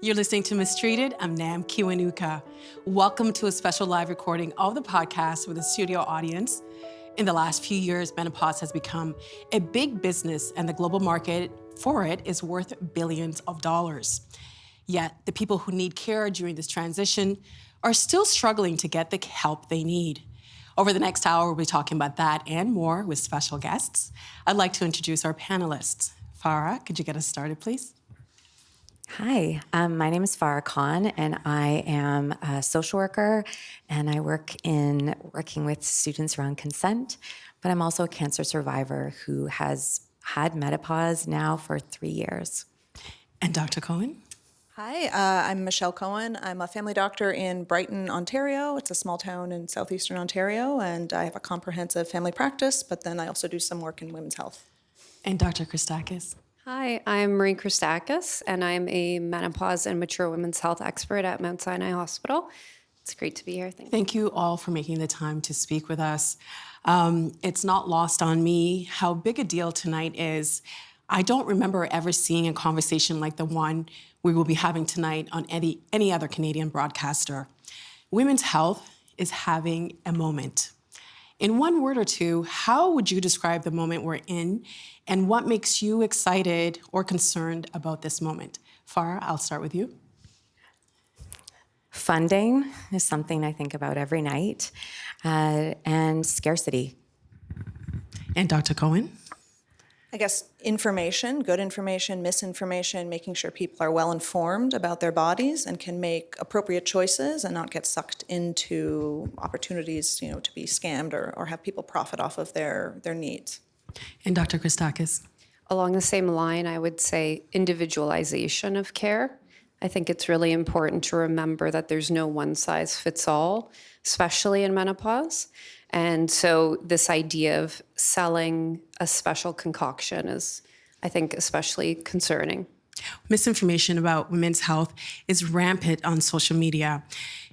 You're listening to Mistreated. I'm Nam Kiwanuka. Welcome to a special live recording of the podcast with a studio audience. In the last few years, menopause has become a big business, and the global market for it is worth billions of dollars. Yet, the people who need care during this transition are still struggling to get the help they need. Over the next hour, we'll be talking about that and more with special guests. I'd like to introduce our panelists. Farah, could you get us started, please? Hi, my name is Farah Khan, and I am a social worker, and I work in working with students around consent, but I'm also a cancer survivor who has had menopause now for 3 years. And Dr. Cohen? Hi, I'm Michelle Cohen. I'm a family doctor in Brighton, Ontario. It's a small town in southeastern Ontario, and I have a comprehensive family practice, but then I also do some work in women's health. And Dr. Christakis? Hi, I'm Marie Christakis, and I'm a menopause and mature women's health expert at Mount Sinai Hospital. It's great to be here. Thank you all for making the time to speak with us. It's not lost on me how big a deal tonight is. I don't remember ever seeing a conversation like the one we will be having tonight on any other Canadian broadcaster. Women's health is having a moment. In one word or two, how would you describe the moment we're in, and what makes you excited or concerned about this moment? Farah, I'll start with you. Funding is something I think about every night, and scarcity. And Dr. Cohen? I guess information, good information, misinformation, making sure people are well informed about their bodies and can make appropriate choices and not get sucked into opportunities, to be scammed or have people profit off of their needs. And Dr. Christakis? Along the same line, I would say individualization of care. I think it's really important to remember that there's no one size fits all, especially in menopause. And so this idea of selling a special concoction is, I think, especially concerning. Misinformation about women's health is rampant on social media.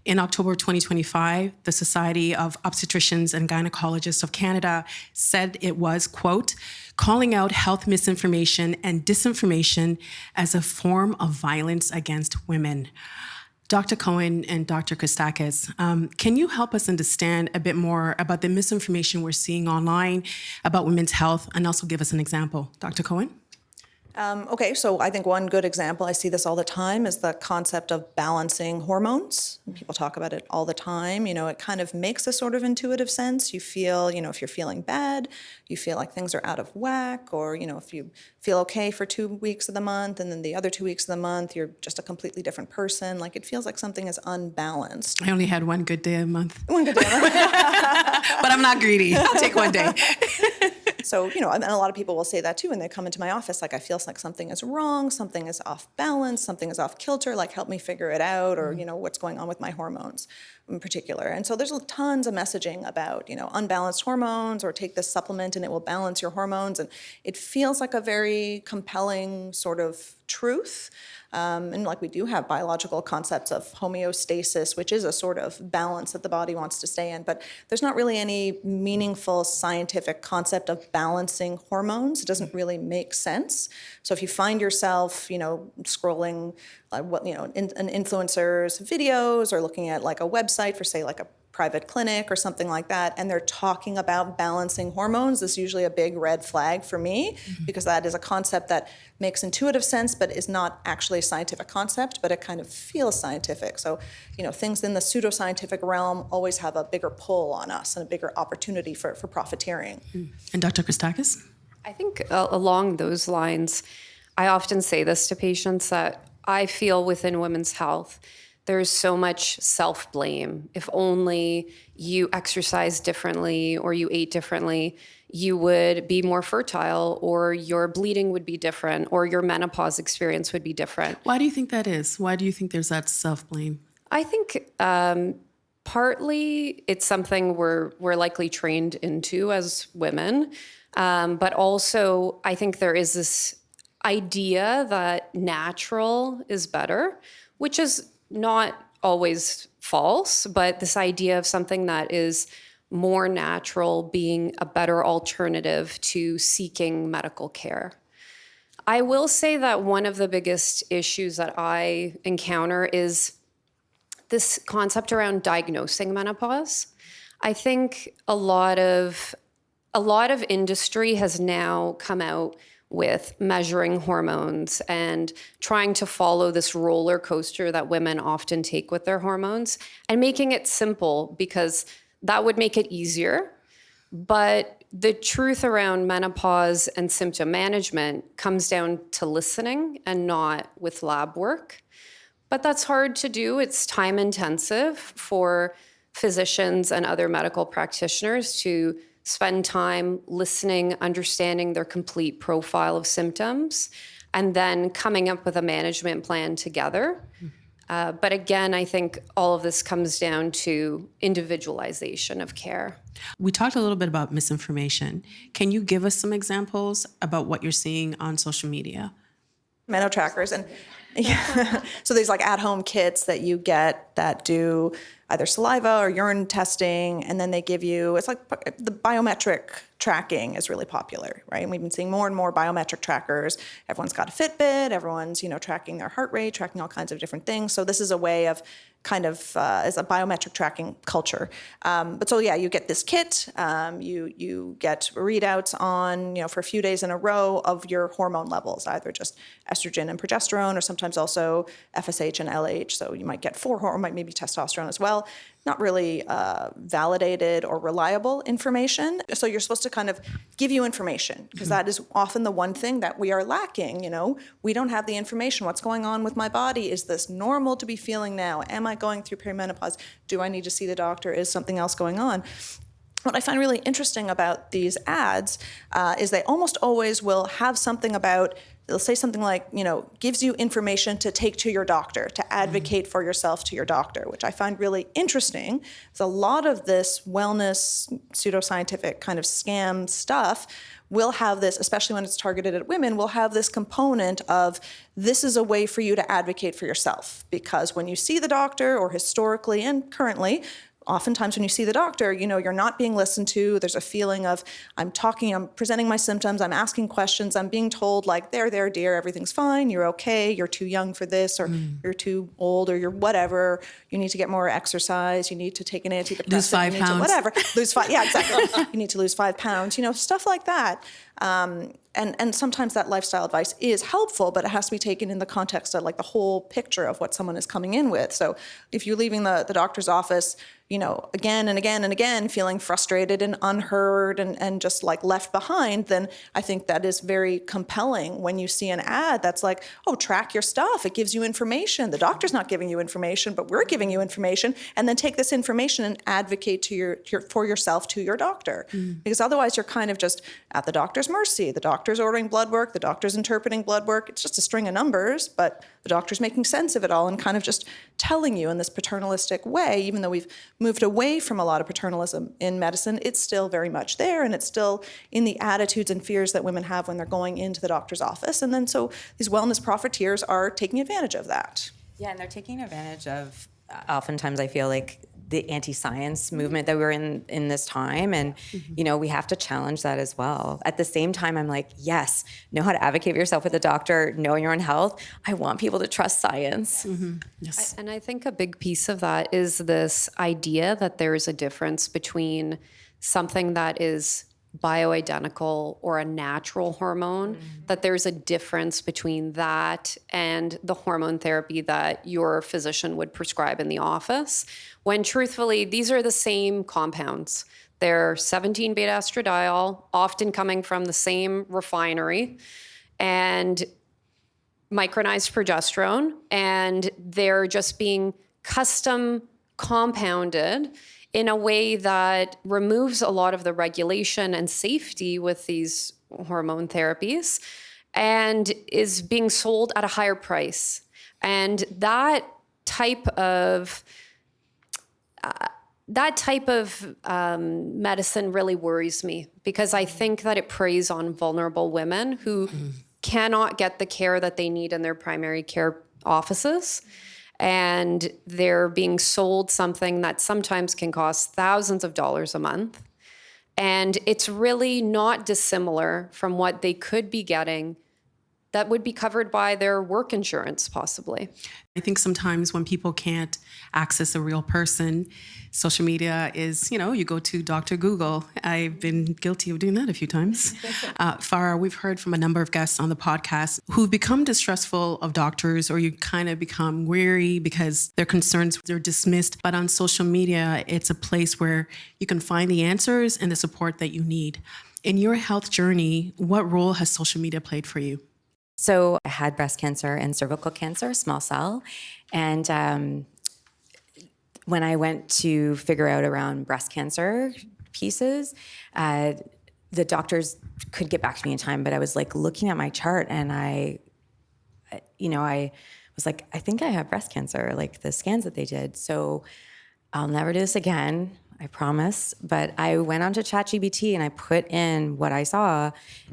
In October 2025, the Society of Obstetricians and Gynecologists of Canada said it was, quote, calling out health misinformation and disinformation as a form of violence against women. Dr. Cohen and Dr. Christakis, can you help us understand a bit more about the misinformation we're seeing online about women's health, and also give us an example? Dr. Cohen? Okay, so I think one good example, I see this all the time, is the concept of balancing hormones. People talk about it all the time. It kind of makes a sort of intuitive sense. You feel, if you're feeling bad, you feel like things are out of whack, or, if you feel okay for 2 weeks of the month, and then the other 2 weeks of the month, you're just a completely different person. Like, it feels like something is unbalanced. I only had one good day a month. One good day a month. But I'm not greedy. I'll take one day. So, and a lot of people will say that too when they come into my office, like, I feel like something is wrong, something is off balance, something is off kilter, like, help me figure it out, or, what's going on with my hormones in particular. And so there's tons of messaging about, unbalanced hormones, or take this supplement and it will balance your hormones. And it feels like a very compelling sort of truth. And like, we do have biological concepts of homeostasis, which is a sort of balance that the body wants to stay in, but there's not really any meaningful scientific concept of balancing hormones. It doesn't really make sense. So if you find yourself, scrolling, an influencer's videos, or looking at like a website for, say, like a private clinic or something like that, and they're talking about balancing hormones, this is usually a big red flag for me, because that is a concept that makes intuitive sense but is not actually a scientific concept, but it kind of feels scientific. So, things in the pseudoscientific realm always have a bigger pull on us and a bigger opportunity for profiteering. And Dr. Christakis? I think along those lines, I often say this to patients, that I feel within women's health, there's so much self-blame. If only you exercised differently or you ate differently, you would be more fertile, or your bleeding would be different, or your menopause experience would be different. Why do you think that is? Why do you think there's that self-blame? I think partly it's something we're likely trained into as women, but also I think there is this idea that natural is better, which is not always false, but this idea of something that is more natural being a better alternative to seeking medical care. I will say that one of the biggest issues that I encounter is this concept around diagnosing menopause. I think a lot of industry has now come out with measuring hormones and trying to follow this roller coaster that women often take with their hormones and making it simple because that would make it easier. But the truth around menopause and symptom management comes down to listening and not with lab work. But that's hard to do. It's time intensive for physicians and other medical practitioners to spend time listening, understanding their complete profile of symptoms, and then coming up with a management plan together. But again, I think all of this comes down to individualization of care. We talked a little bit about misinformation. Can you give us some examples about what you're seeing on social media? Meno trackers, and so there's like at-home kits that you get that do either saliva or urine testing, and then they give you, it's like the biometric tracking is really popular, right? And we've been seeing more and more biometric trackers. Everyone's got a Fitbit, everyone's, tracking their heart rate, tracking all kinds of different things. So this is a way of kind of is a biometric tracking culture. But so yeah, you get this kit, you get readouts on, for a few days in a row of your hormone levels, either just estrogen and progesterone, or sometimes also FSH and LH. So you might get 4 hormone, maybe testosterone as well. Not really validated or reliable information. So you're supposed to kind of give you information, because that is often the one thing that we are lacking. We don't have the information. What's going on with my body? Is this normal to be feeling now? Am I going through perimenopause? Do I need to see the doctor? Is something else going on? What I find really interesting about these ads is they almost always will have something about, they'll say something like, gives you information to take to your doctor, to advocate for yourself to your doctor, which I find really interesting. There's a lot of this wellness, pseudoscientific kind of scam stuff will have this, especially when it's targeted at women, will have this component of, this is a way for you to advocate for yourself. Because when you see the doctor, or historically and currently, oftentimes when you see the doctor, you're not being listened to. There's a feeling of, I'm presenting my symptoms, I'm asking questions, I'm being told like, there, dear, everything's fine, you're okay, you're too young for this, or you're too old, or you're whatever, you need to get more exercise, you need to take an antidepressant, lose 5 pounds. Whatever, lose 5, yeah, exactly. You need to lose 5 pounds, stuff like that. And sometimes that lifestyle advice is helpful, but it has to be taken in the context of like the whole picture of what someone is coming in with. So if you're leaving the doctor's office, again and again and again, feeling frustrated and unheard and just like left behind, then I think that is very compelling when you see an ad that's like, oh, track your stuff. It gives you information. The doctor's not giving you information, but we're giving you information. And then take this information and advocate for yourself to your doctor. Because otherwise you're kind of just at the doctor's mercy. The doctor's ordering blood work. The doctor's interpreting blood work. It's just a string of numbers, but the doctor's making sense of it all and kind of just telling you in this paternalistic way. Even though we've moved away from a lot of paternalism in medicine, it's still very much there, and it's still in the attitudes and fears that women have when they're going into the doctor's office. And then so these wellness profiteers are taking advantage of that. Yeah, and they're taking advantage of, oftentimes I feel like, the anti-science movement that we're in this time. And, we have to challenge that as well. At the same time, I'm like, yes, know how to advocate for yourself with a doctor, know your own health. I want people to trust science. Yes. And I think a big piece of that is this idea that there is a difference between something that is bioidentical or a natural hormone, that there's a difference between that and the hormone therapy that your physician would prescribe in the office, when truthfully, these are the same compounds. They're 17-beta estradiol, often coming from the same refinery, and micronized progesterone, and they're just being custom compounded in a way that removes a lot of the regulation and safety with these hormone therapies and is being sold at a higher price. And that type of medicine really worries me, because I think that it preys on vulnerable women who cannot get the care that they need in their primary care offices. And they're being sold something that sometimes can cost thousands of dollars a month. And it's really not dissimilar from what they could be getting that would be covered by their work insurance, possibly. I think sometimes when people can't access a real person, social media is, you go to Dr. Google. I've been guilty of doing that a few times. Farah, we've heard from a number of guests on the podcast who've become distrustful of doctors, or you kind of become weary because their concerns are dismissed. But on social media, it's a place where you can find the answers and the support that you need. In your health journey, what role has social media played for you? So I had breast cancer and cervical cancer, small cell. And when I went to figure out around breast cancer pieces, the doctors could get back to me in time, but I was like looking at my chart and I was like, I think I have breast cancer, like the scans that they did. So I'll never do this again, I promise. But I went onto ChatGPT and I put in what I saw,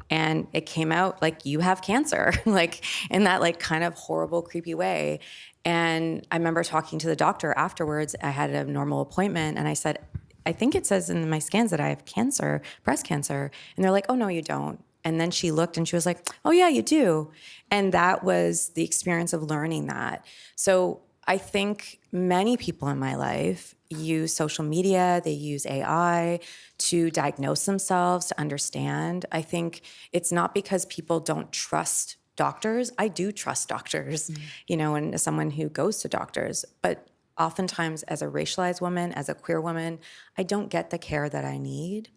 and it came out like, you have cancer, like in that like kind of horrible, creepy way. And I remember talking to the doctor afterwards. I had a normal appointment and I said, I think it says in my scans that I have cancer, breast cancer. And they're like, oh, no, you don't. And then she looked and she was like, oh, yeah, you do. And that was the experience of learning that. So I think many people in my life use social media, they use AI to diagnose themselves, to understand. I think it's not because people don't trust doctors. I do trust doctors, and as someone who goes to doctors, but oftentimes as a racialized woman, as a queer woman, I don't get the care that I need.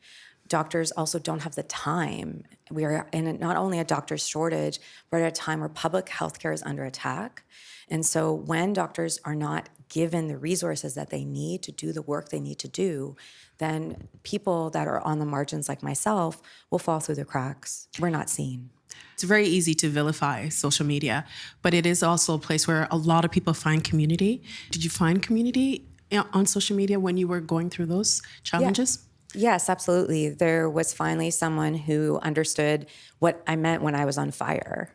Doctors also don't have the time. We are in not only a doctor's shortage, but at a time where public health care is under attack. And so when doctors are not given the resources that they need to do the work they need to do, then people that are on the margins like myself will fall through the cracks. We're not seen. It's very easy to vilify social media, but it is also a place where a lot of people find community. Did you find community on social media when you were going through those challenges? Yeah. Yes, absolutely. There was finally someone who understood what I meant when I was on fire.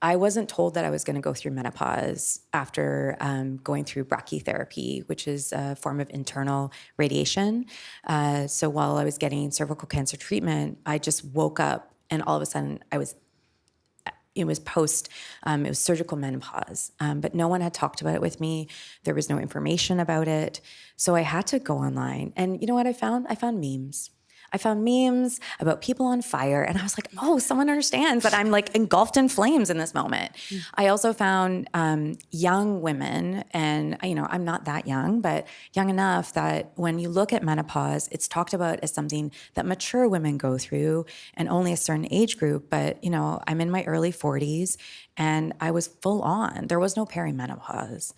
I wasn't told that I was going to go through menopause after going through brachytherapy, which is a form of internal radiation. So while I was getting cervical cancer treatment, I just woke up and all of a sudden it was surgical menopause, but no one had talked about it with me. There was no information about it. So I had to go online. And you know what I found? I found memes. I found memes about people on fire. And I was like, oh, someone understands that I'm like engulfed in flames in this moment. I also found young women, and I'm not that young, but young enough that when you look at menopause, it's talked about as something that mature women go through and only a certain age group. But, I'm in my early 40s and I was full on. There was no perimenopause.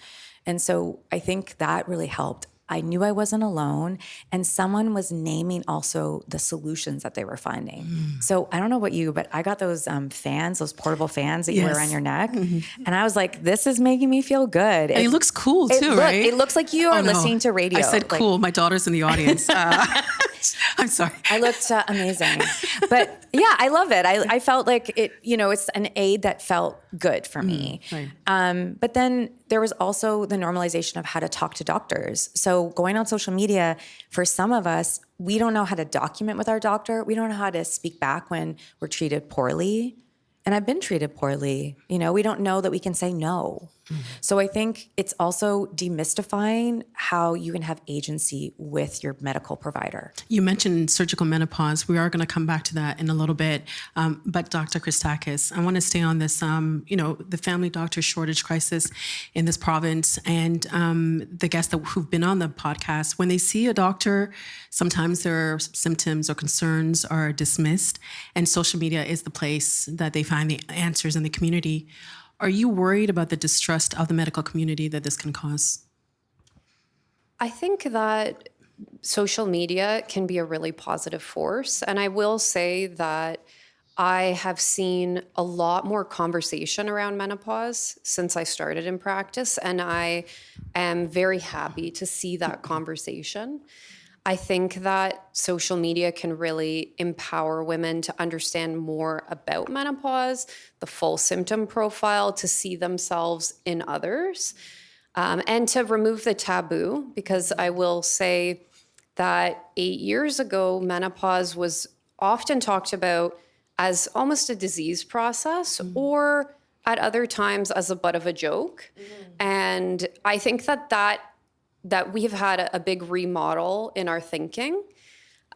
And so I think that really helped. I knew I wasn't alone, and someone was naming also the solutions that they were finding. So I don't know about you, but I got those fans, those portable fans that you wear on your neck. And I was like, this is making me feel good. And it looks cool too, right? It looks like you are listening to radio. I said cool. My daughter's in the audience. I'm sorry. I looked amazing. But yeah, I love it. I felt like it, it's an aid that felt good for me. Right. But then there was also the normalization of how to talk to doctors. So going on social media, for some of us, we don't know how to document with our doctor. We don't know how to speak back when we're treated poorly. And I've been treated poorly. We don't know that we can say no. So I think it's also demystifying how you can have agency with your medical provider. You mentioned surgical menopause. We are going to come back to that in a little bit. But Dr. Christakis, I want to stay on this, the family doctor shortage crisis in this province. And the guests who've been on the podcast, when they see a doctor, sometimes their symptoms or concerns are dismissed. And social media is the place that they find the answers in the community. Are you worried about the distrust of the medical community that this can cause? I think that social media can be a really positive force. And I will say that I have seen a lot more conversation around menopause since I started in practice. And I am very happy to see that conversation. I think that social media can really empower women to understand more about menopause, the full symptom profile, to see themselves in others, and to remove the taboo, because I will say that 8 years ago, menopause was often talked about as almost a disease process, or at other times as a butt of a joke. And I think that we have had a big remodel in our thinking.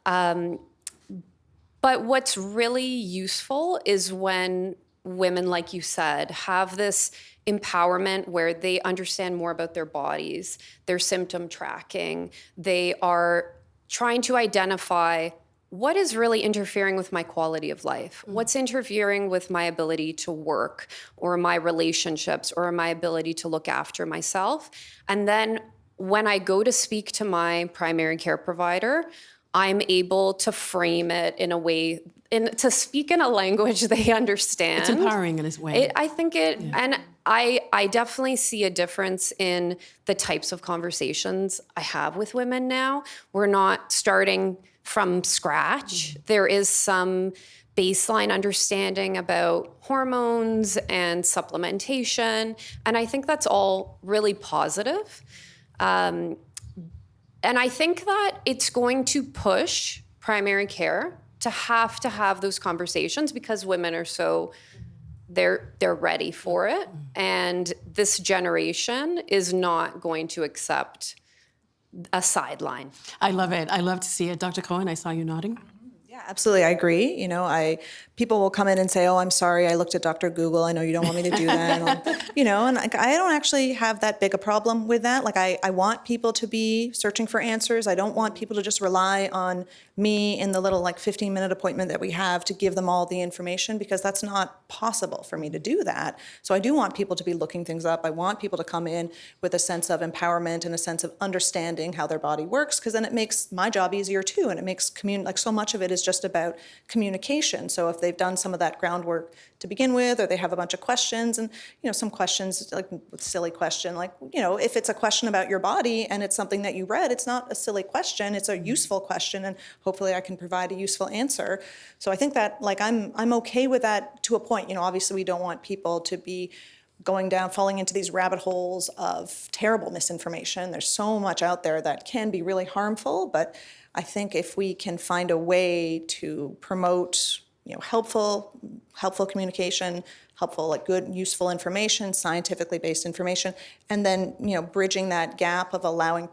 But what's really useful is when women, like you said, have this empowerment where they understand more about their bodies, their symptom tracking. They are trying to identify what is really interfering with my quality of life, what's interfering with my ability to work or my relationships or my ability to look after myself. And then when I go to speak to my primary care provider, I'm able to frame it in a way, to speak in a language they understand. It's empowering in its way. I think and I definitely see a difference in the types of conversations I have with women now. We're not starting from scratch. There is some baseline understanding about hormones and supplementation, and I think that's all really positive. And I think that it's going to push primary care to have those conversations because women are so, they're ready for it. And this generation is not going to accept a sideline. I love it. I love to see it. Dr. Cohen, I saw you nodding. Yeah, absolutely. I agree. You know, people will come in and say, "Oh, I'm sorry, I looked at Dr. Google. I know you don't want me to do that." You know, and I don't actually have that big a problem with that. Like, I want people to be searching for answers. I don't want people to just rely on me in the little 15-minute appointment that we have to give them all the information, because that's not possible for me to do that. So I do want people to be looking things up. I want people to come in with a sense of empowerment and a sense of understanding how their body works, because then it makes my job easier too, and it makes so much of it is just about communication. So if they've done some of that groundwork to begin with, or they have a bunch of questions, and some questions, like a silly question, if it's a question about your body and it's something that you read, it's not a silly question, it's a useful question, and hopefully I can provide a useful answer. So I think that I'm okay with that to a point. Obviously we don't want people to be falling into these rabbit holes of terrible misinformation. There's so much out there that can be really harmful, but I think if we can find a way to promote, helpful communication, helpful, good, useful information, scientifically based information, and then, bridging that gap of allowing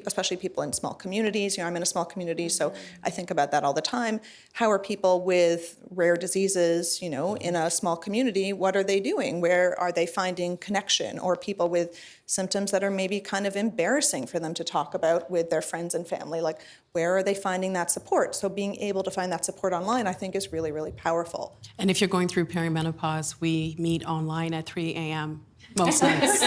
especially people in small communities. I'm in a small community, so I think about that all the time. How are people with rare diseases, in a small community, what are they doing? Where are they finding connection? Or people with symptoms that are maybe kind of embarrassing for them to talk about with their friends and family, where are they finding that support? So being able to find that support online, I think, is really, really powerful. And if you're going through perimenopause, we meet online at 3 a.m. most nights.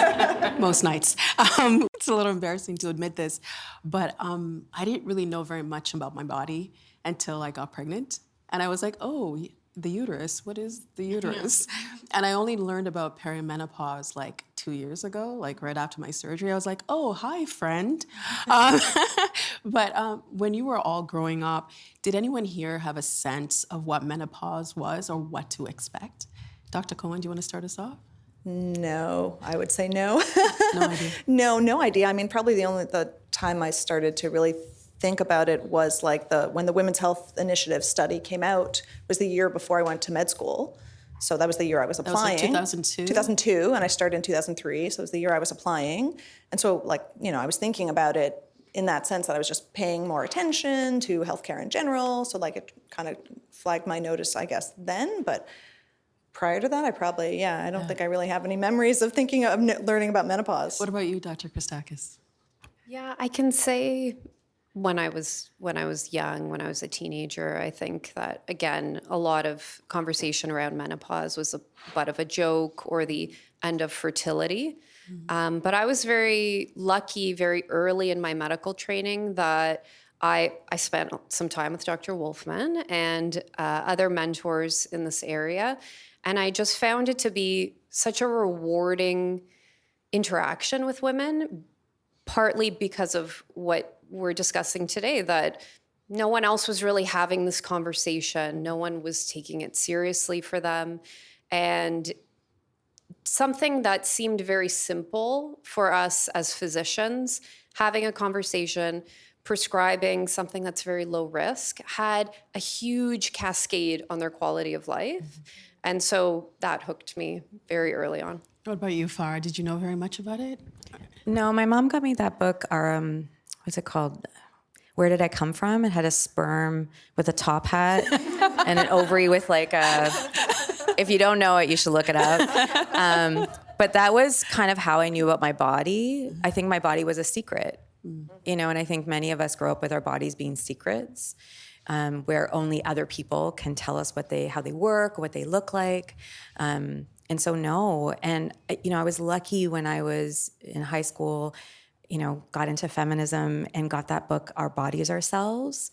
Most nights. It's a little embarrassing to admit this, but I didn't really know very much about my body until I got pregnant. And I was like, oh, the uterus, what is the uterus? And I only learned about perimenopause 2 years ago, right after my surgery. I was like, oh, hi, friend. But when you were all growing up, did anyone here have a sense of what menopause was or what to expect? Dr. Cohen, do you want to start us off? No, I would say no. No idea. No idea. I mean, probably the time I started to really think about it was when the Women's Health Initiative study came out, was the year before I went to med school. So that was the year I was applying. That was 2002? 2002, and I started in 2003, so it was the year I was applying. And so, I was thinking about it in that sense that I was just paying more attention to healthcare in general. So, it kind of flagged my notice, I guess, then. But prior to that, I don't think I really have any memories of learning about menopause. What about you, Dr. Christakis? Yeah, I can say when I was young, when I was a teenager, I think that, again, a lot of conversation around menopause was a butt of a joke or the end of fertility. But I was very lucky very early in my medical training that I spent some time with Dr. Wolfman and other mentors in this area. And I just found it to be such a rewarding interaction with women, partly because of what we're discussing today, that no one else was really having this conversation. No one was taking it seriously for them. And something that seemed very simple for us as physicians, having a conversation, prescribing something that's very low risk had a huge cascade on their quality of life. And so that hooked me very early on. What about you, Farah? Did you know very much about it? No, my mom got me that book, what's it called? Where Did I Come From? It had a sperm with a top hat and an ovary with like a, if you don't know it, you should look it up. But that was kind of how I knew about my body. I think my body was a secret, and I think many of us grow up with our bodies being secrets, where only other people can tell us how they work, what they look like. And so no, and I was lucky when I was in high school, got into feminism and got that book, Our Bodies, Ourselves,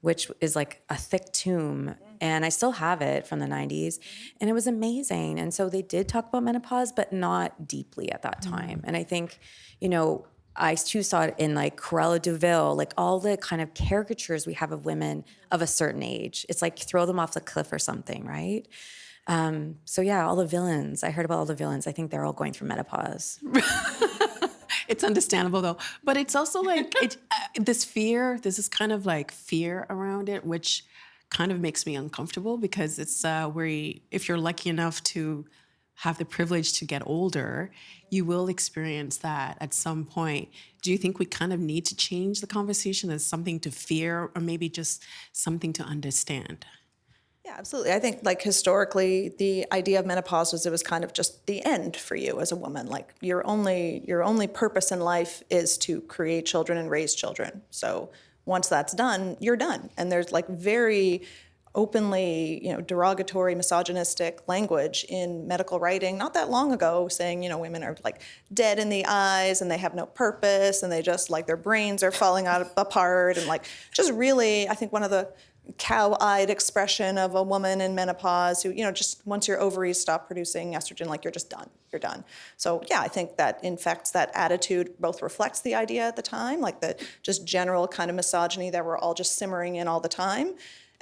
which is like a thick tome. And I still have it from the 90s. And it was amazing. And so they did talk about menopause, but not deeply at that time. And I think, I too saw it in like Cruella de Vil, like all the kind of caricatures we have of women of a certain age. It's like throw them off the cliff or something, right? So yeah, all the villains. I heard about all the villains. I think they're all going through menopause. It's understandable though, but it's also like this fear. This is kind of like fear around it, which kind of makes me uncomfortable because it's where if you're lucky enough to have the privilege to get older, you will experience that at some point. Do you think we kind of need to change the conversation as something to fear, or maybe just something to understand? Yeah, absolutely. I think like historically, the idea of menopause was it was kind of just the end for you as a woman. Like your only purpose in life is to create children and raise children. So once that's done, you're done. And there's like very openly, derogatory, misogynistic language in medical writing not that long ago saying, women are like dead in the eyes and they have no purpose and they just like their brains are falling apart and like just really, I think one of the cow-eyed expression of a woman in menopause who, just once your ovaries stop producing estrogen, like you're just done, you're done. So yeah, I think that in fact that attitude both reflects the idea at the time, like the just general kind of misogyny that we're all just simmering in all the time,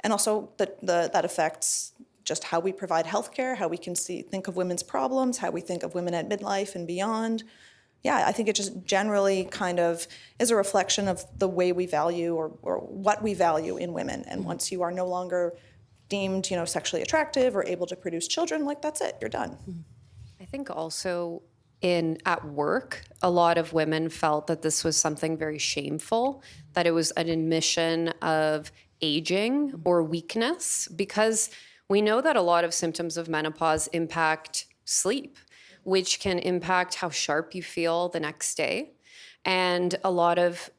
and also that affects just how we provide healthcare, how we can think of women's problems, how we think of women at midlife and beyond. Yeah, I think it just generally kind of is a reflection of the way we value or what we value in women. And once you are no longer deemed, sexually attractive or able to produce children, like that's it, you're done. I think also at work, a lot of women felt that this was something very shameful, that it was an admission of aging or weakness, because we know that a lot of symptoms of menopause impact sleep, which can impact how sharp you feel the next day. And a lot of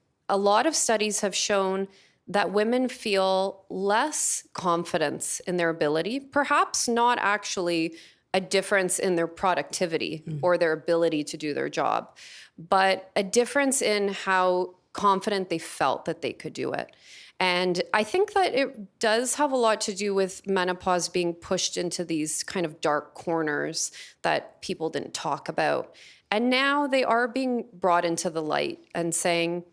studies have shown that women feel less confidence in their ability, perhaps not actually a difference in their productivity or their ability to do their job, but a difference in how confident they felt that they could do it. And I think that it does have a lot to do with menopause being pushed into these kind of dark corners that people didn't talk about. And now they are being brought into the light and saying,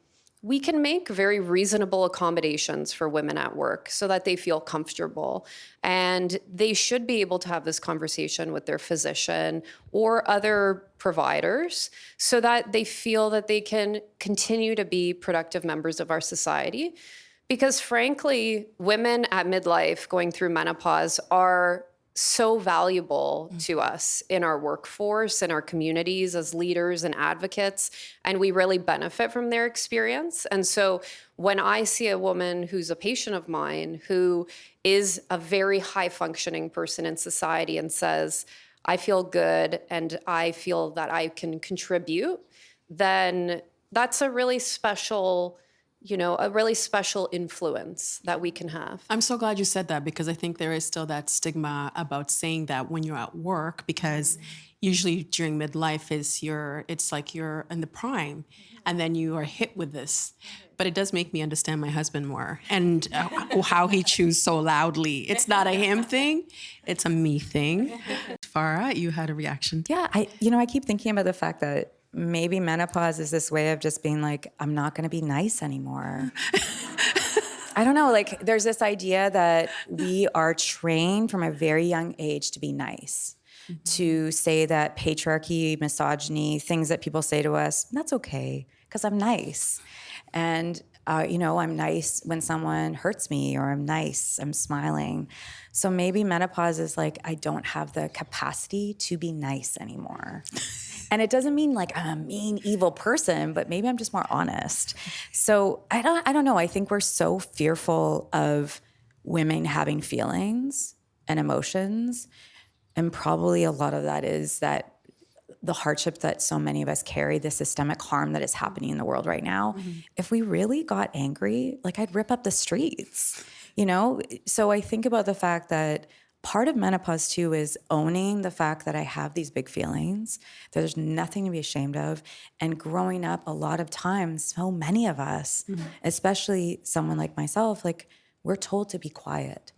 we can make very reasonable accommodations for women at work so that they feel comfortable. And they should be able to have this conversation with their physician or other providers so that they feel that they can continue to be productive members of our society. Because frankly, women at midlife going through menopause are so valuable to us in our workforce, in our communities as leaders and advocates, and we really benefit from their experience. And so when I see a woman who's a patient of mine who is a very high functioning person in society and says, I feel good and I feel that I can contribute, then that's a really special influence that we can have. I'm so glad you said that, because I think there is still that stigma about saying that when you're at work, because usually during midlife it's like you're in the prime and then you are hit with this. But it does make me understand my husband more and how he chews so loudly. It's not a him thing, it's a me thing. Farah, you had a reaction. Yeah, I keep thinking about the fact that maybe menopause is this way of just being like, I'm not going to be nice anymore. I don't know, like there's this idea that we are trained from a very young age to be nice, to say that patriarchy, misogyny, things that people say to us, that's okay because I'm nice. And I'm nice when someone hurts me, or I'm nice, I'm smiling. So maybe menopause is like, I don't have the capacity to be nice anymore. And it doesn't mean like I'm a mean, evil person, but maybe I'm just more honest. So I don't know. I think we're so fearful of women having feelings and emotions. And probably a lot of that is that the hardship that so many of us carry, the systemic harm that is happening in the world right now. Mm-hmm. If we really got angry, like I'd rip up the streets, So I think about the fact that part of menopause too is owning the fact that I have these big feelings. There's nothing to be ashamed of. And growing up, a lot of times, so many of us, especially someone like myself, like we're told to be quiet.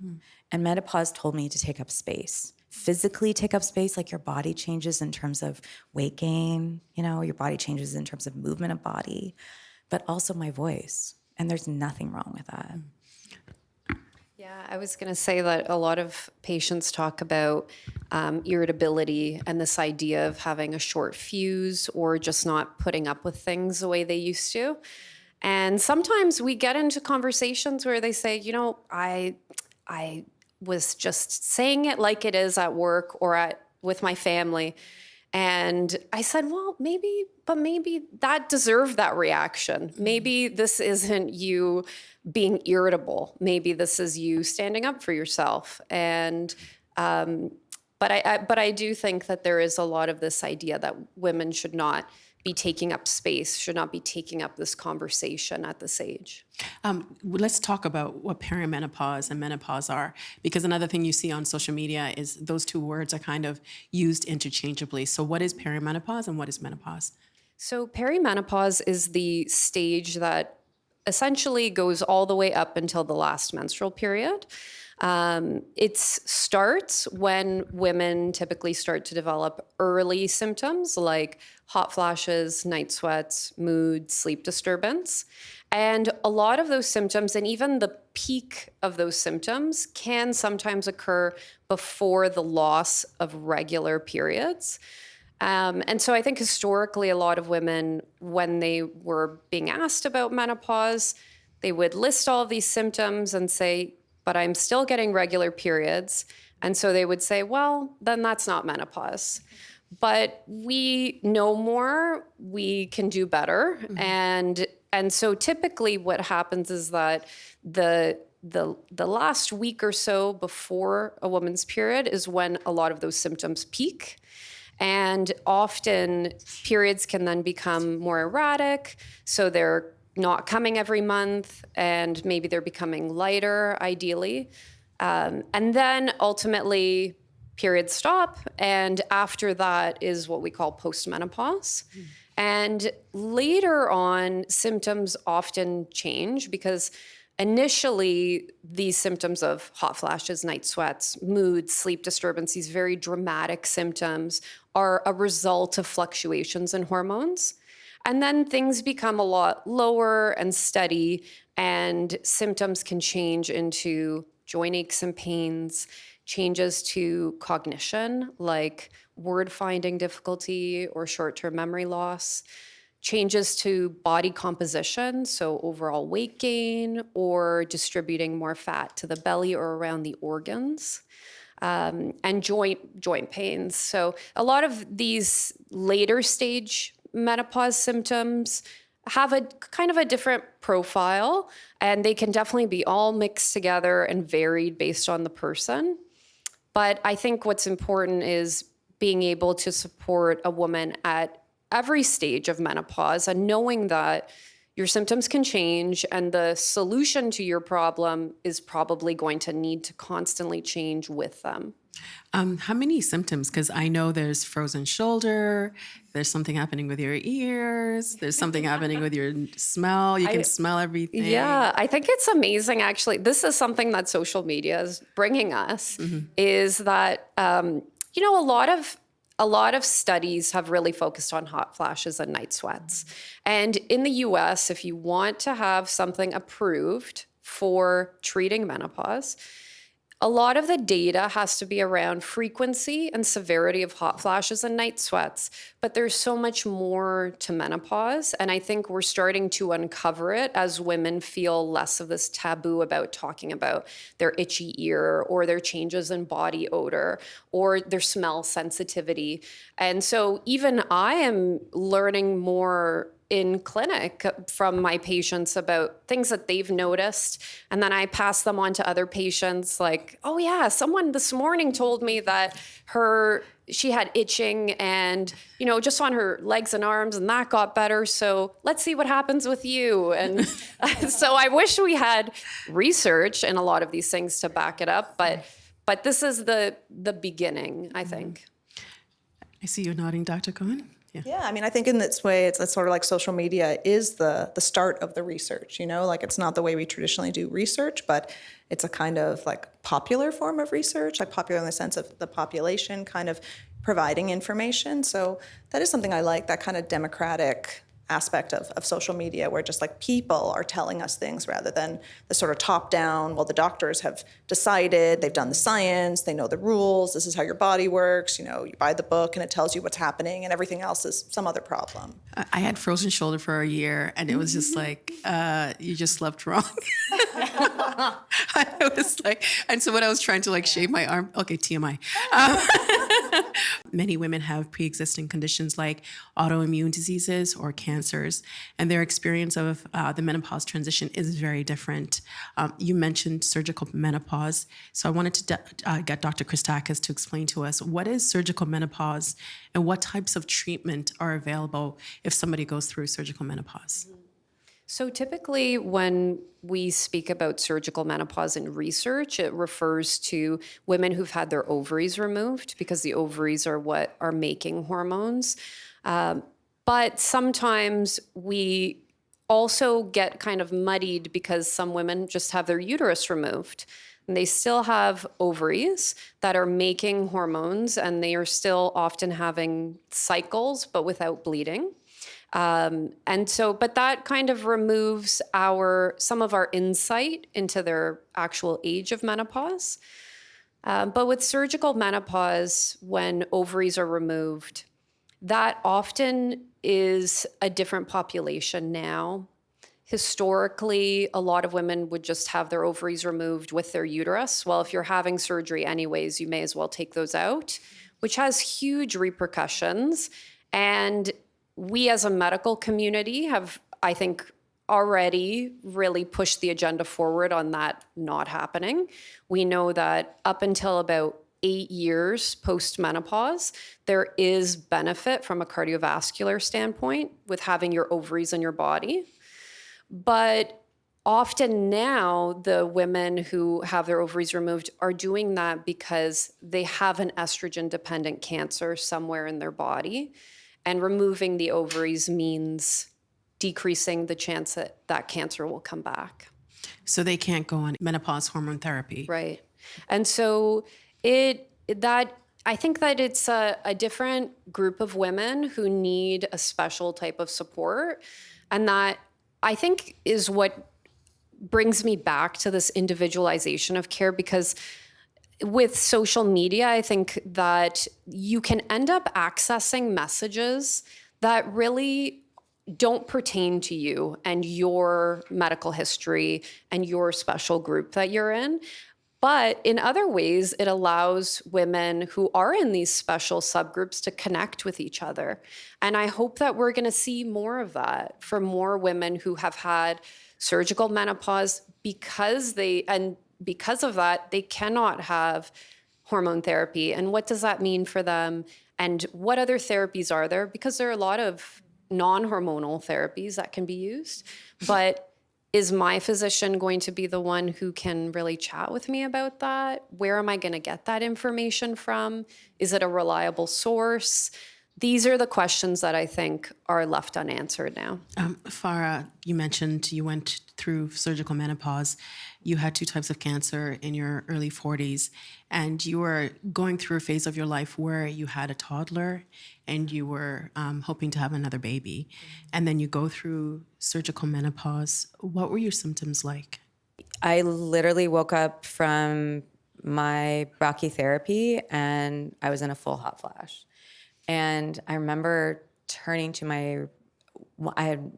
And menopause told me to take up space. Physically take up space, like your body changes in terms of weight gain, your body changes in terms of movement of body, but also my voice. And there's nothing wrong with that. Yeah, I was going to say that a lot of patients talk about irritability and this idea of having a short fuse or just not putting up with things the way they used to. And sometimes we get into conversations where they say, I was just saying it like it is at work or with my family. And I said, well, maybe that deserved that reaction. Maybe this isn't you being irritable. Maybe this is you standing up for yourself. And but I do think that there is a lot of this idea that women should not be taking up space, should not be taking up this conversation at this age. Let's talk about what perimenopause and menopause are, because another thing you see on social media is those two words are kind of used interchangeably. So what is perimenopause and what is menopause? So perimenopause is the stage that essentially goes all the way up until the last menstrual period. It starts when women typically start to develop early symptoms like hot flashes, night sweats, mood, sleep disturbance. And a lot of those symptoms, and even the peak of those symptoms, can sometimes occur before the loss of regular periods. And so I think historically, a lot of women, when they were being asked about menopause, they would list all of these symptoms and say, but I'm still getting regular periods. And so they would say, well, then that's not menopause. But we know more, we can do better. Mm-hmm. And so typically what happens is that the last week or so before a woman's period is when a lot of those symptoms peak. And often periods can then become more erratic. So they're not coming every month, and maybe they're becoming lighter, ideally. And then ultimately, periods stop, and after that is what we call postmenopause. And later on, symptoms often change because initially, these symptoms of hot flashes, night sweats, mood, sleep disturbance, these very dramatic symptoms are a result of fluctuations in hormones. And then things become a lot lower and steady, and symptoms can change into joint aches and pains, changes to cognition, like word finding difficulty or short-term memory loss, changes to body composition, so overall weight gain or distributing more fat to the belly or around the organs, and joint pains. So a lot of these later stage menopause symptoms have a kind of a different profile, and they can definitely be all mixed together and varied based on the person. But I think what's important is being able to support a woman at every stage of menopause and knowing that your symptoms can change and the solution to your problem is probably going to need to constantly change with them. How many symptoms? Because I know there's frozen shoulder, there's something happening with your ears, there's something happening with your smell. You can smell everything. Yeah, I think it's amazing, actually. This is something that social media is bringing us, is that, a lot of studies have really focused on hot flashes and night sweats. And in the US, if you want to have something approved for treating menopause, a lot of the data has to be around frequency and severity of hot flashes and night sweats, but there's so much more to menopause. And I think we're starting to uncover it as women feel less of this taboo about talking about their itchy ear or their changes in body odor or their smell sensitivity. And so even I am learning more in clinic from my patients about things that they've noticed. And then I pass them on to other patients like, oh yeah, someone this morning told me that she had itching and, just on her legs and arms, and that got better. So let's see what happens with you. And so I wish we had research and a lot of these things to back it up. But this is the beginning, I think. I see you nodding, Dr. Cohen. Yeah, I mean, I think in this way, it's sort of like social media is the start of the research, like it's not the way we traditionally do research, but it's a kind of like popular form of research, like popular in the sense of the population kind of providing information. So that is something I like, that kind of democratic aspect of social media where just like people are telling us things rather than the sort of top down, well, the doctors have decided, they've done the science, they know the rules, this is how your body works, you buy the book and it tells you what's happening and everything else is some other problem. I had frozen shoulder for a year and it was just like, you just slept wrong. I was like, and so when I was trying to shave my arm, okay, TMI. Many women have pre-existing conditions like autoimmune diseases or cancers, and their experience of the menopause transition is very different. You mentioned surgical menopause, so I wanted to get Dr. Christakis to explain to us what is surgical menopause and what types of treatment are available if somebody goes through surgical menopause. So typically when we speak about surgical menopause in research, it refers to women who've had their ovaries removed because the ovaries are what are making hormones. But sometimes we also get kind of muddied because some women just have their uterus removed. And they still have ovaries that are making hormones and they are still often having cycles, but without bleeding. But that kind of removes some of our insight into their actual age of menopause. But with surgical menopause, when ovaries are removed, that often is a different population now. Historically, a lot of women would just have their ovaries removed with their uterus. Well, if you're having surgery anyways, you may as well take those out, which has huge repercussions. And we as a medical community have, I think, already really pushed the agenda forward on that not happening. We know that up until about 8 years post-menopause, there is benefit from a cardiovascular standpoint with having your ovaries in your body. But often now, the women who have their ovaries removed are doing that because they have an estrogen-dependent cancer somewhere in their body. And removing the ovaries means decreasing the chance that that cancer will come back. So they can't go on menopause hormone therapy. Right. And so I think that it's a different group of women who need a special type of support. And that, I think, is what brings me back to this individualization of care, because with social media, I think that you can end up accessing messages that really don't pertain to you and your medical history and your special group that you're in. But in other ways, it allows women who are in these special subgroups to connect with each other. And I hope that we're going to see more of that for more women who have had surgical menopause because of that, they cannot have hormone therapy. And what does that mean for them? And what other therapies are there? Because there are a lot of non-hormonal therapies that can be used. But is my physician going to be the one who can really chat with me about that? Where am I going to get that information from? Is it a reliable source? These are the questions that I think are left unanswered now. Farah, you mentioned you went through surgical menopause. You had 2 types of cancer in your early 40s, and you were going through a phase of your life where you had a toddler and you were hoping to have another baby. And then you go through surgical menopause. What were your symptoms like? I literally woke up from my brachytherapy, and I was in a full hot flash. And I remember turning to I had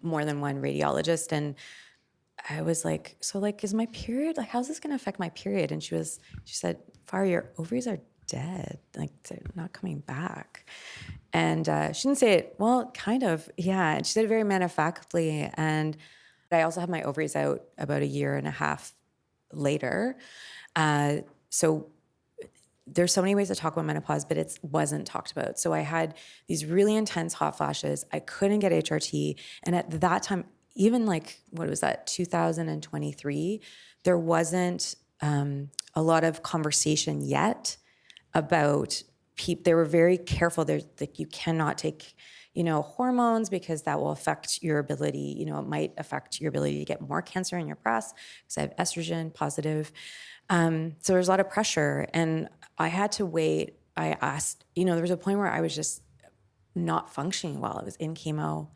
more than one radiologist, and I was like, so like, is my period, like, how's this going to affect my period? And she said, Farah, your ovaries are dead. Like, they're not coming back. And she didn't say it, well, kind of, yeah. And she said it very matter of factly. And I also had my ovaries out about a year and a half later. So there's so many ways to talk about menopause, but it wasn't talked about. So I had these really intense hot flashes. I couldn't get HRT. And at that time, even like, what was that, 2023, there wasn't a lot of conversation yet about people. They were very careful. There's like, you cannot take, hormones because that will affect your ability. It might affect your ability to get more cancer in your breasts because I have estrogen positive. So there's a lot of pressure, and I had to wait. I asked, there was a point where I was just not functioning well. I was in chemo,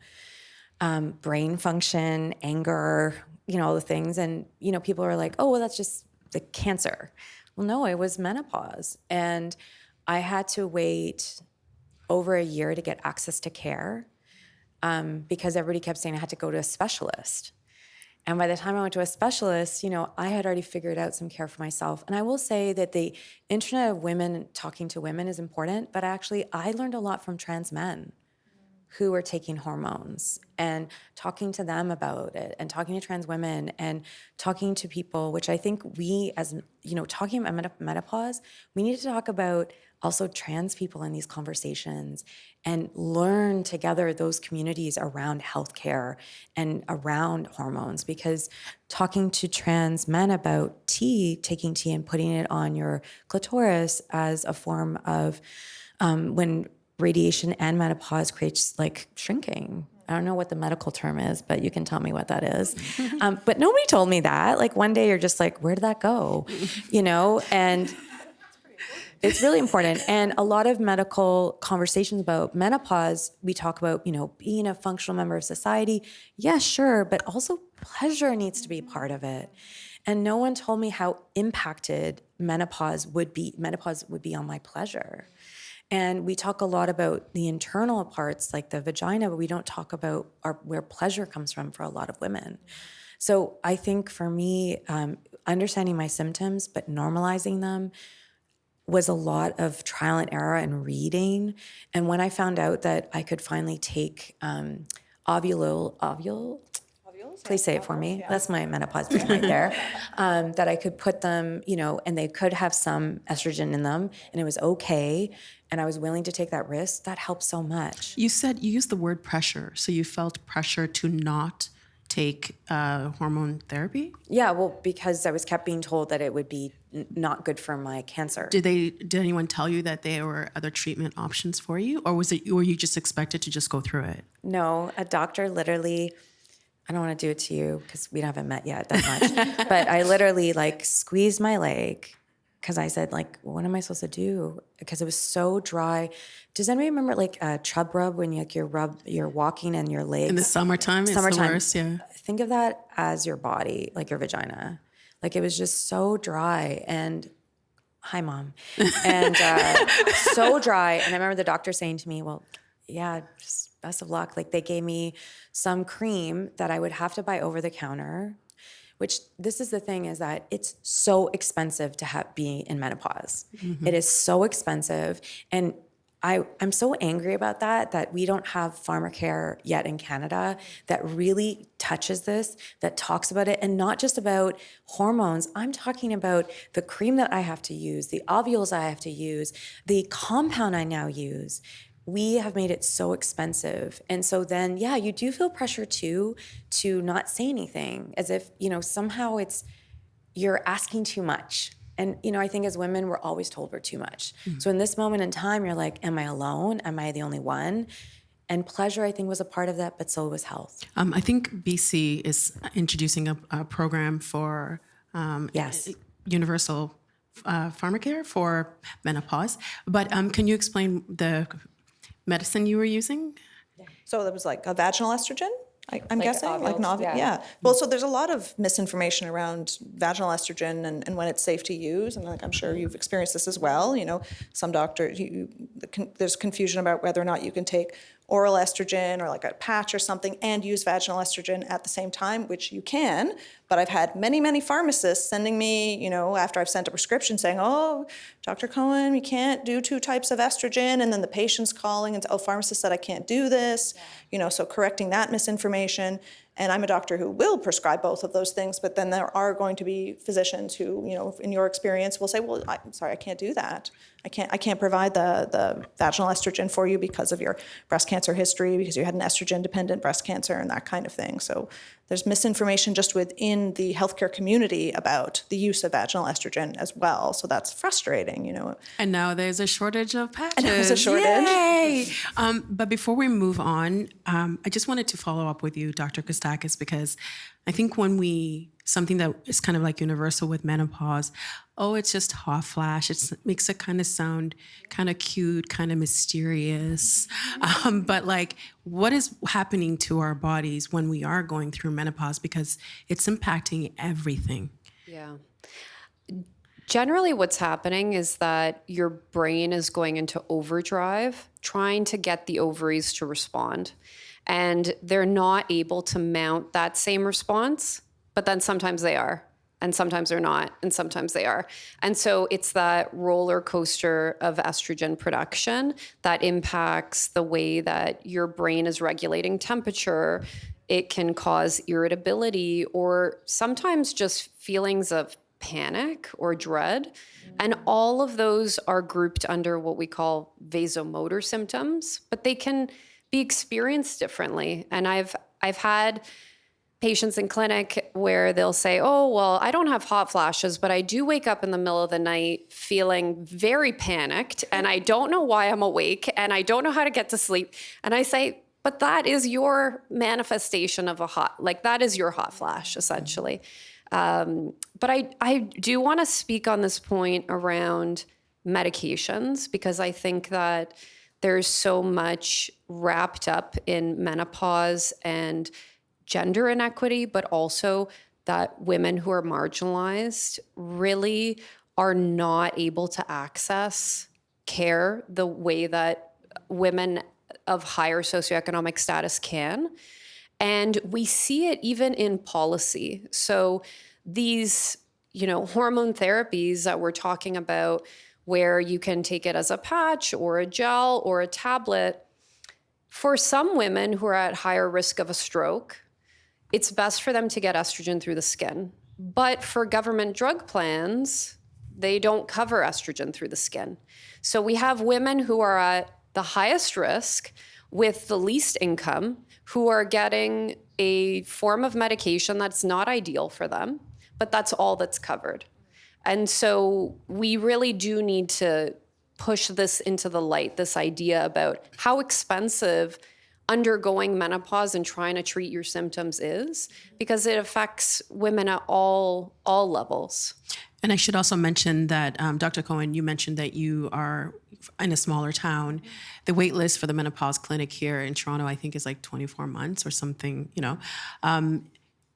brain function, anger, all the things. And, people were like, oh, well, that's just the cancer. Well, no, it was menopause. And I had to wait over a year to get access to care because everybody kept saying I had to go to a specialist. And by the time I went to a specialist, I had already figured out some care for myself. And I will say that the internet of women talking to women is important, but I learned a lot from trans men who were taking hormones and talking to them about it, and talking to trans women and talking to people, which I think we, as talking about menopause, we need to talk about also trans people in these conversations and learn together those communities around healthcare and around hormones. Because talking to trans men about taking tea and putting it on your clitoris as a form of when radiation and menopause creates like shrinking. I don't know what the medical term is, but you can tell me what that is. But nobody told me that. Like one day you're just like, where did that go? And it's really important. And a lot of medical conversations about menopause, we talk about, being a functional member of society. Yes, sure. But also pleasure needs to be part of it. And no one told me how impacted menopause would be on my pleasure. And we talk a lot about the internal parts, like the vagina, but we don't talk about where pleasure comes from for a lot of women. So I think for me, understanding my symptoms, but normalizing them was a lot of trial and error and reading. And when I found out that I could finally take ovule, please say it for me. Yeah. That's my menopause brain right there. That I could put them, and they could have some estrogen in them, and it was okay. And I was willing to take that risk. That helped so much. You said you used the word pressure. So you felt pressure to not take hormone therapy? Yeah, well, because I was kept being told that it would be not good for my cancer. Did anyone tell you that there were other treatment options for you? Or were you just expected to just go through it? No, a doctor literally, I don't want to do it to you because we haven't met yet that much, but I literally squeezed my leg because I said what am I supposed to do? Because it was so dry. Does anybody remember a chub rub when you're walking and your legs? In the summertime, it's the worst, yeah. Think of that as your body, like your vagina. It was just so dry and, hi mom, and so dry. And I remember the doctor saying to me, well, yeah, just best of luck. They gave me some cream that I would have to buy over the counter, which this is the thing is that it's so expensive to be in menopause. Mm-hmm. It is so expensive. And I'm so angry about that we don't have pharmacare yet in Canada that really touches this, that talks about it, and not just about hormones. I'm talking about the cream that I have to use, the ovules I have to use, the compound I now use. We have made it so expensive. And so then, yeah, you do feel pressure too to not say anything, as if, somehow you're asking too much. And, I think as women, we're always told we're too much. Mm-hmm. So in this moment in time, you're like, am I alone? Am I the only one? And pleasure, I think, was a part of that, but so was health. I think BC is introducing a program for yes. universal pharmacare for menopause. But can you explain the medicine you were using? So there was a vaginal estrogen, I'm guessing, like ovules, yeah. Well, so there's a lot of misinformation around vaginal estrogen and when it's safe to use, and like I'm sure you've experienced this as well. Some doctors, there's confusion about whether or not you can take oral estrogen or like a patch or something and use vaginal estrogen at the same time, which you can. But I've had many pharmacists sending me, after I've sent a prescription saying, "Oh, Dr. Cohen, you can't do 2 types of estrogen," and then the patient's calling and, "Oh, pharmacist said I can't do this." So correcting that misinformation. And I'm a doctor who will prescribe both of those things, but then there are going to be physicians who, in your experience, will say, "Well, I'm sorry, I can't do that. I can't provide the vaginal estrogen for you because of your breast cancer history, because you had an estrogen-dependent breast cancer," and that kind of thing. So there's misinformation just within the healthcare community about the use of vaginal estrogen as well. So that's frustrating, And now there's a shortage of patches. And there's a shortage. Yay! But before we move on, I just wanted to follow up with you, Dr. Kostakis, because I think something that is kind of like universal with menopause, it's just hot flash. It makes it kind of sound kind of cute, kind of mysterious. But like, what is happening to our bodies when we are going through menopause? Because it's impacting everything. Yeah. Generally, what's happening is that your brain is going into overdrive, trying to get the ovaries to respond. And they're not able to mount that same response, but then sometimes they are, and sometimes they're not, and sometimes they are. And so it's that roller coaster of estrogen production that impacts the way that your brain is regulating temperature. It can cause irritability or sometimes just feelings of panic or dread. And all of those are grouped under what we call vasomotor symptoms, but they can be experienced differently. And I've had patients in clinic where they'll say, "Oh, well, I don't have hot flashes, but I do wake up in the middle of the night feeling very panicked, and I don't know why I'm awake, and I don't know how to get to sleep." And I say, but that is your manifestation of that is your hot flash, essentially. But I do want to speak on this point around medications, because I think that there's so much wrapped up in menopause and gender inequity, but also that women who are marginalized really are not able to access care the way that women of higher socioeconomic status can. And we see it even in policy. So these, hormone therapies that we're talking about, where you can take it as a patch or a gel or a tablet, for some women who are at higher risk of a stroke, it's best for them to get estrogen through the skin. But for government drug plans, they don't cover estrogen through the skin. So we have women who are at the highest risk with the least income, who are getting a form of medication that's not ideal for them, but that's all that's covered. And so we really do need to push this into the light, this idea about how expensive undergoing menopause and trying to treat your symptoms is, because it affects women at all levels. And I should also mention that, Dr. Cohen, you mentioned that you are in a smaller town. The wait list for the menopause clinic here in Toronto, I think, is like 24 months or something,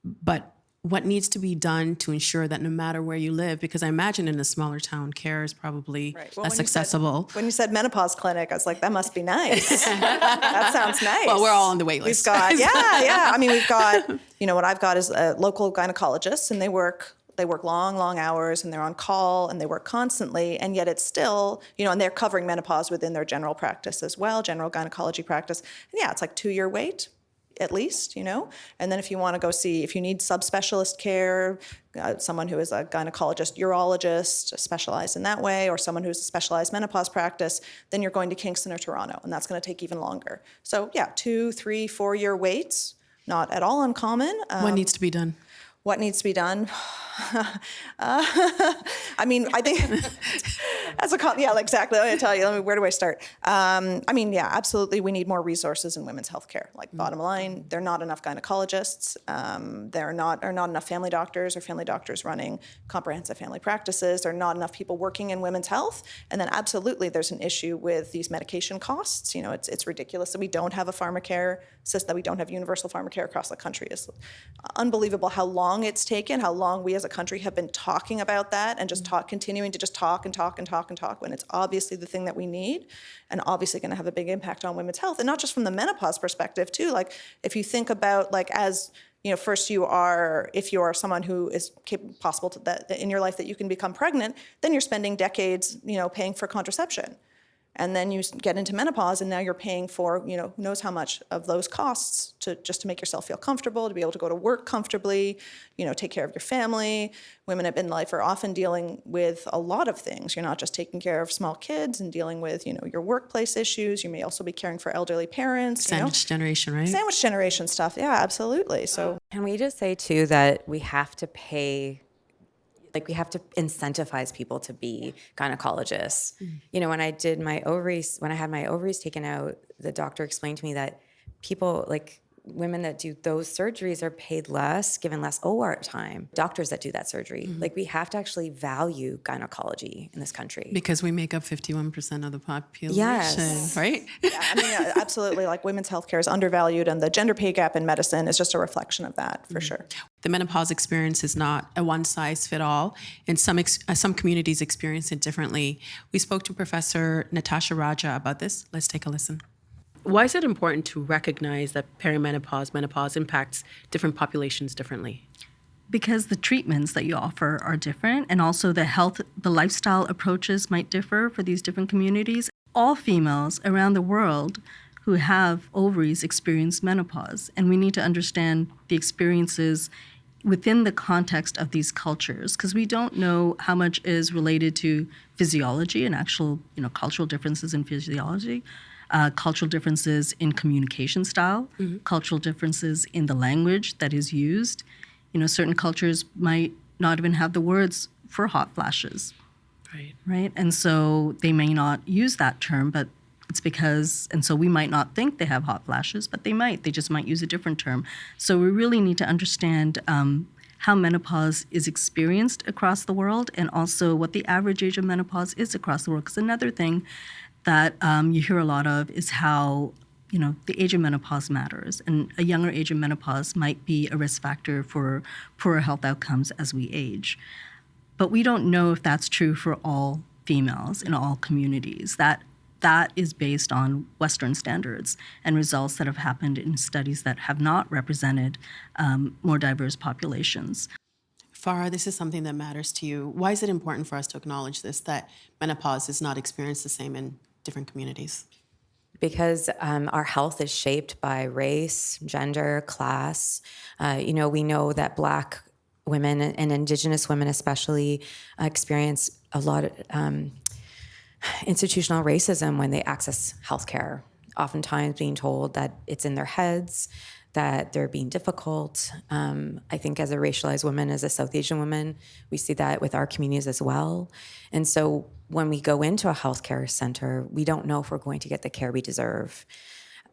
But what needs to be done to ensure that no matter where you live, because I imagine in a smaller town, care is probably less accessible. When you said menopause clinic, I was like, that must be nice. That sounds nice. Well, we're all on the wait list. We've got, yeah. I mean, we've got, what I've got is local gynecologists, and they work long hours, and they're on call, and they work constantly, and yet it's still, and they're covering menopause within their general practice as well, general gynecology practice. And yeah, it's like 2-year wait, at least, and then if you want to go see, if you need subspecialist care, someone who is a gynecologist, urologist, specialized in that way, or someone who's a specialized menopause practice, then you're going to Kingston or Toronto, and that's going to take even longer. So yeah, 2, 3, 4-year waits, not at all uncommon. What needs to be done? What needs to be done? I mean, I think Yeah, exactly. Let me tell you. Where do I start? I mean, yeah, absolutely. We need more resources in women's healthcare. Like, bottom line, there are not enough gynecologists. There are not enough family doctors or family doctors running comprehensive family practices. There are not enough people working in women's health. And then, absolutely, there's an issue with these medication costs. You know, it's ridiculous that we don't have a pharmacare system, that we don't have universal pharmacare across the country. It's unbelievable how long it's taken, how long we as a country have been talking about that and just continuing to just talk and talk and talk and talk when it's obviously the thing that we need and obviously going to have a big impact on women's health. And not just from the menopause perspective too. Like, if you think about, like, as you know, first if you are someone who is possible to, that in your life that you can become pregnant, then you're spending decades, you know, paying for contraception. And then you get into menopause, and now you're paying for, you know, who knows how much of those costs to make yourself feel comfortable, to be able to go to work comfortably, you know, take care of your family. Women in midlife are often dealing with a lot of things. You're not just taking care of small kids and dealing with, you know, your workplace issues. You may also be caring for elderly parents. Sandwich generation, right? Sandwich generation stuff. Yeah, absolutely. So Can we just say too that we have to incentivize people to be gynecologists. You know, when I had my ovaries taken out, the doctor explained to me that people, like women that do those surgeries, are paid less, given less OR time. Doctors that do that surgery. Like, we have to actually value gynecology in this country. Because we make up 51% of the population, Yes. right? yeah, I mean, yeah, absolutely. Like, women's healthcare is undervalued, and the gender pay gap in medicine is just a reflection of that, for sure. The menopause experience is not a one-size-fits-all, and some communities experience it differently. We spoke to Professor Natasha Raja about this. Let's take a listen. Why is it important to recognize that menopause impacts different populations differently? Because the treatments that you offer are different, and also the lifestyle approaches might differ for these different communities. All females around the world who have ovaries experience menopause, and we need to understand the experiences within the context of these cultures, because we don't know how much is related to physiology and actual, you know, cultural differences in physiology, cultural differences in communication style, cultural differences in the language that is used. You know, certain cultures might not even have the words for hot flashes, right? And so they may not use that term, but it's because, and so we might not think they have hot flashes, but they might. They just might use a different term. So we really need to understand how menopause is experienced across the world, and also what the average age of menopause is across the world. Because another thing that you hear a lot of is how, you know, the age of menopause matters, and a younger age of menopause might be a risk factor for poorer health outcomes as we age. But we don't know if that's true for all females in all communities. That is based on Western standards and results that have happened in studies that have not represented more diverse populations. Farah, this is something that matters to you. Why is it important for us to acknowledge this, that menopause is not experienced the same in different communities? Because our health is shaped by race, gender, class. You know, we know that Black women and Indigenous women especially experience a lot of institutional racism when they access healthcare, oftentimes being told that it's in their heads, that they're being difficult. I think as a racialized woman, as a South Asian woman, we see that with our communities as well. And so when we go into a healthcare center, we don't know if we're going to get the care we deserve.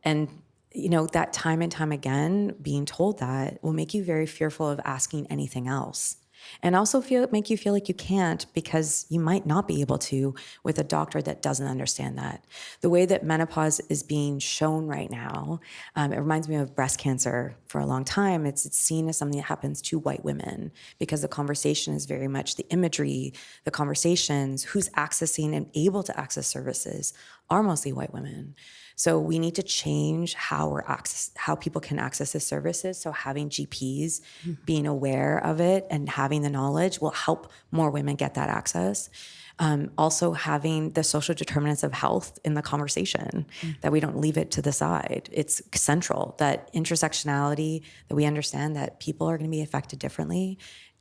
And you know, that time and time again, being told that will make you very fearful of asking anything else. And also make you feel like you can't, because you might not be able to with a doctor that doesn't understand that. The way that menopause is being shown right now, it reminds me of breast cancer. For a long time, it's seen as something that happens to white women, because the conversation is very much the imagery, the conversations, who's accessing and able to access services are mostly white women. So we need to change how people can access the services. So having GPs being aware of it and having the knowledge will help more women get that access. Also having the social determinants of health in the conversation, that we don't leave it to the side. It's central, that intersectionality, that we understand that people are going to be affected differently,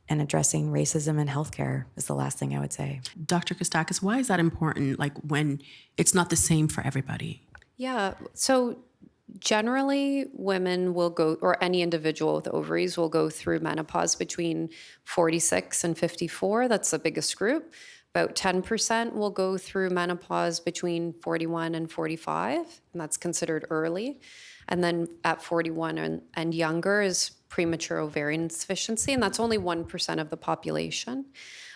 and addressing racism in healthcare is the last thing I would say. Dr. Kostakis, why is that important, like when it's not the same for everybody? Yeah. So generally, women will go, or any individual with ovaries will go through menopause between 46 and 54. That's the biggest group. About 10% will go through menopause between 41 and 45, and that's considered early. And then at 41 and younger is premature ovarian insufficiency, and that's only 1% of the population.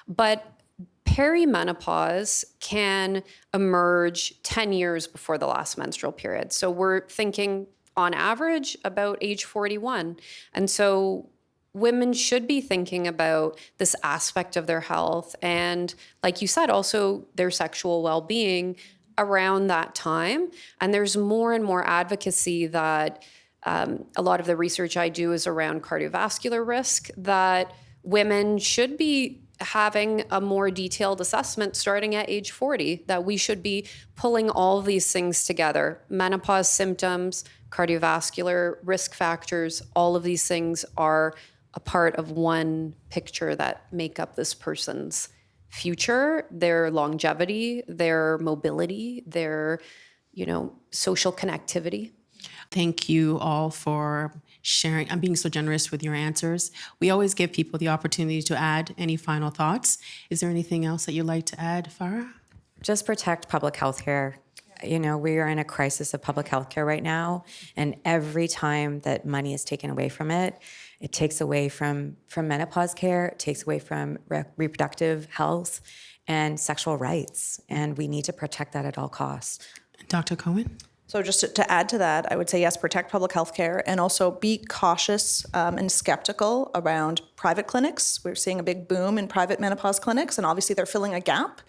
But perimenopause can emerge 10 years before the last menstrual period. So we're thinking on average about age 41. And so women should be thinking about this aspect of their health and, like you said, also their sexual well-being around that time. And there's more and more advocacy that a lot of the research I do is around cardiovascular risk, that women should be having a more detailed assessment starting at age 40, that we should be pulling all of these things together. Menopause symptoms, cardiovascular risk factors, all of these things are a part of one picture that make up this person's future, their longevity, their mobility, their, social connectivity. Thank you all for sharing and being so generous with your answers. We always give people the opportunity to add any final thoughts. Is there anything else that you'd like to add, Farah? Just protect public health care. We are in a crisis of public health care right now, and every time that money is taken away from it, it takes away from menopause care, it takes away from reproductive health and sexual rights, and we need to protect that at all costs. Dr. Cohen? So just to add to that, I would say, yes, protect public health care and also be cautious and skeptical around private clinics. We're seeing a big boom in private menopause clinics, and obviously they're filling a gap.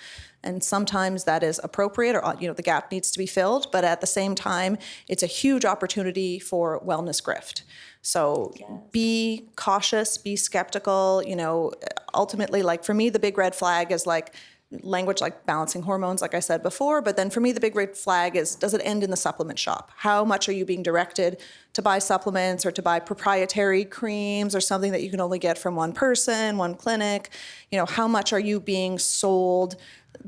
And sometimes that is appropriate, or the gap needs to be filled. But at the same time, it's a huge opportunity for wellness grift. So be cautious, be skeptical. Ultimately, like for me, the big red flag is like language like balancing hormones, like I said before. But then for me, the big red flag is, does it end in the supplement shop? How much are you being directed to buy supplements or to buy proprietary creams or something that you can only get from one person, one clinic? How much are you being sold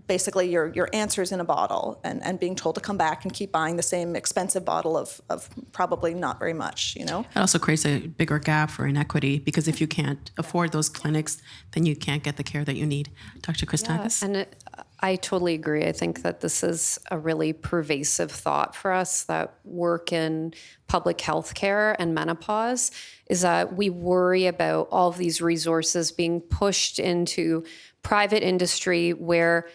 basically your answers in a bottle and being told to come back and keep buying the same expensive bottle of probably not very much, It also creates a bigger gap for inequity, because if you can't afford those clinics, then you can't get the care that you need. Dr. Christakis? And I totally agree. I think that this is a really pervasive thought for us that work in public health care and menopause, is that we worry about all of these resources being pushed into private industry where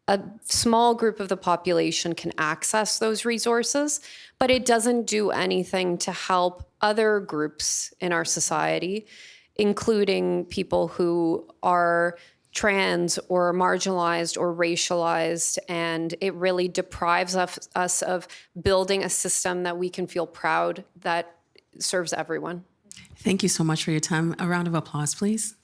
a small group of the population can access those resources, but it doesn't do anything to help other groups in our society, including people who are trans or marginalized or racialized, and it really deprives us of building a system that we can feel proud that serves everyone. Thank you so much for your time. A round of applause, please.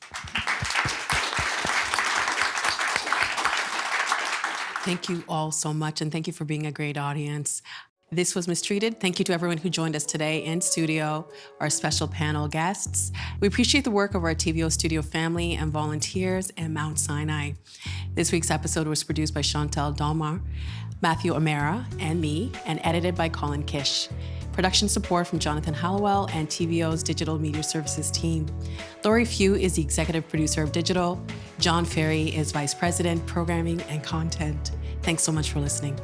Thank you all so much, and thank you for being a great audience. This was Mistreated. Thank you to everyone who joined us today in studio, our special panel guests. We appreciate the work of our TVO studio family and volunteers and Mount Sinai. This week's episode was produced by Chantal Dalmar, Matthew O'Mara, and me, and edited by Colin Kish. Production support from Jonathan Hallowell and TVO's Digital Media Services team. Laurie Few is the executive producer of Digital. John Ferry is vice president, programming and content. Thanks so much for listening.